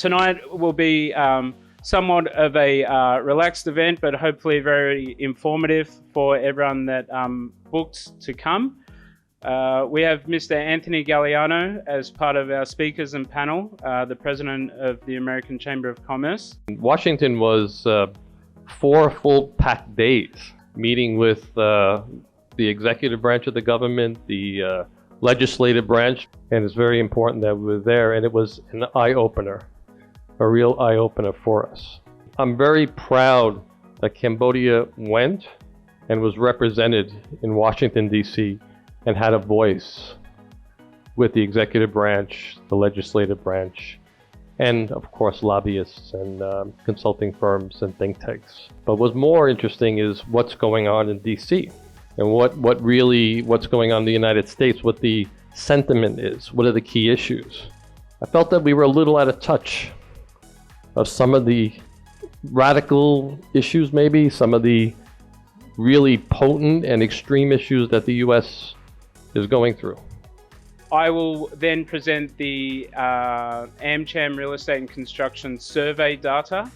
Tonight will be somewhat of a relaxed event, but hopefully very informative for everyone that booked to come. We have Mr. Anthony Galliano as part of our speakers and panel, the president of the American Chamber of Commerce. Washington was 4 full packed days, meeting with the executive branch of the government, the legislative branch, and it's very important that we were there, and it was an eye-opener, a real eye-opener for us. I'm very proud that Cambodia went and was represented in Washington, D.C., and had a voice with the executive branch, the legislative branch, and of course lobbyists and consulting firms and think tanks. But what's more interesting is what's going on in D.C. and what's going on in the United States, what the sentiment is, what are the key issues. I felt that we were a little out of touch of some of the radical issues, maybe some of the really potent and extreme issues that the U.S. is going through. I will then present the AmCham Real Estate and Construction Survey data,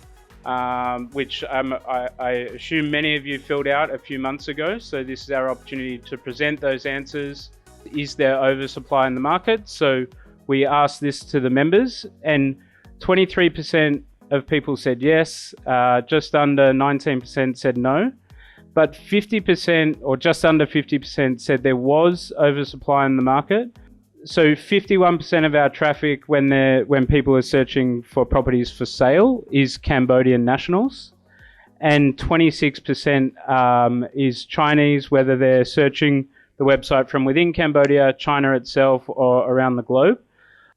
which I assume many of you filled out a few months ago. So this is our opportunity to present those answers. Is there oversupply in the market? So we asked this to the members, and 23% of people said yes, just under 19% said no. But 50% or just under 50% said there was oversupply in the market. So 51% of our traffic when people are searching for properties for sale is Cambodian nationals, and 26% is Chinese, whether they're searching the website from within Cambodia, China itself, or around the globe.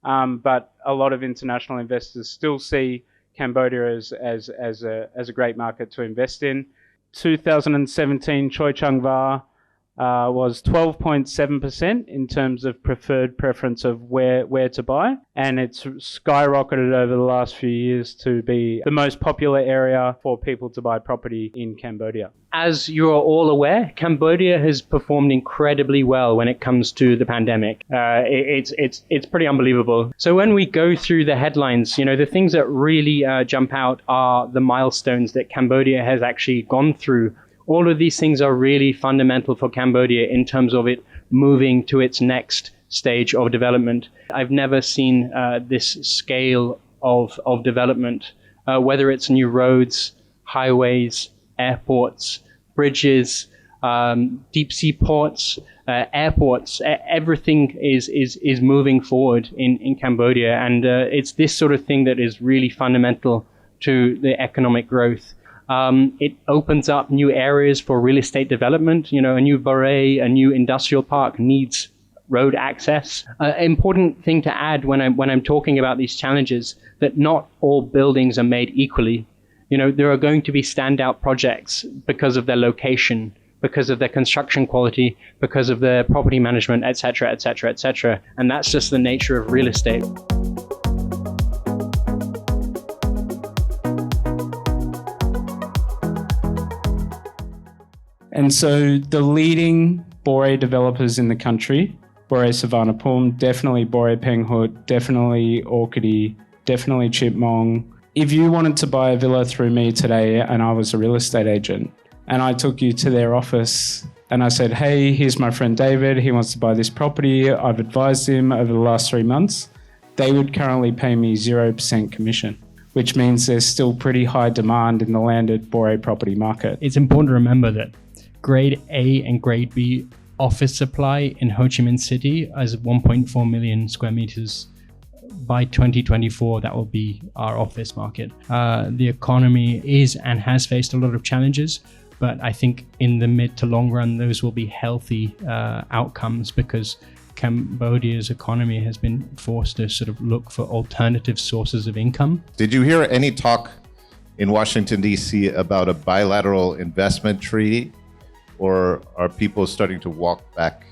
But a lot of international investors still see Cambodia as a great market to invest in. 2017 Choi Chung Va was 12.7% in terms of preferred preference of where to buy, and it's skyrocketed over the last few years to be the most popular area for people to buy property in Cambodia. As you are all aware, Cambodia has performed incredibly well when it comes to the pandemic. It's pretty unbelievable. So when we go through the headlines, the things that really jump out are the milestones that Cambodia has actually gone through. All of these things are really fundamental for Cambodia in terms of it moving to its next stage of development. I've never seen this scale of development, whether it's new roads, highways, airports, bridges, deep sea ports, airports. Everything is moving forward in Cambodia, and it's this sort of thing that is really fundamental to the economic growth. It opens up new areas for real estate development. A new borough, a new industrial park needs road access. Important thing to add when I'm talking about these challenges, that not all buildings are made equally. There are going to be standout projects because of their location, because of their construction quality, because of their property management, et cetera, et cetera, et cetera. And that's just the nature of real estate. And so the leading Bore developers in the country, Bore Savanapum, definitely Bore Penghut, definitely Orchidee, definitely Chitmong. If you wanted to buy a villa through me today and I was a real estate agent and I took you to their office and I said, hey, here's my friend David, he wants to buy this property, I've advised him over the last 3 months, they would currently pay me 0% commission, which means there's still pretty high demand in the landed Bore property market. It's important to remember that Grade A and Grade B office supply in Ho Chi Minh City is 1.4 million square meters. By 2024, that will be our office market. The economy is and has faced a lot of challenges, but I think in the mid to long run, those will be healthy outcomes, because Cambodia's economy has been forced to sort of look for alternative sources of income. Did you hear any talk in Washington, D.C. about a bilateral investment treaty? Or are people starting to walk back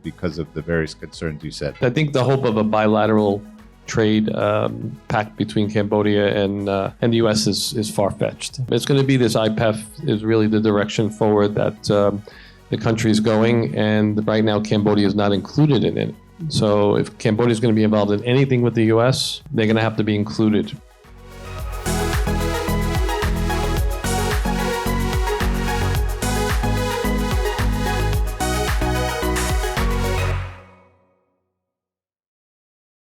because of the various concerns you said? I think the hope of a bilateral trade pact between Cambodia and the U.S. is far-fetched. It's going to be this IPEF is really the direction forward that the country is going, and right now Cambodia is not included in it. So if Cambodia is going to be involved in anything with the U.S., they're going to have to be included.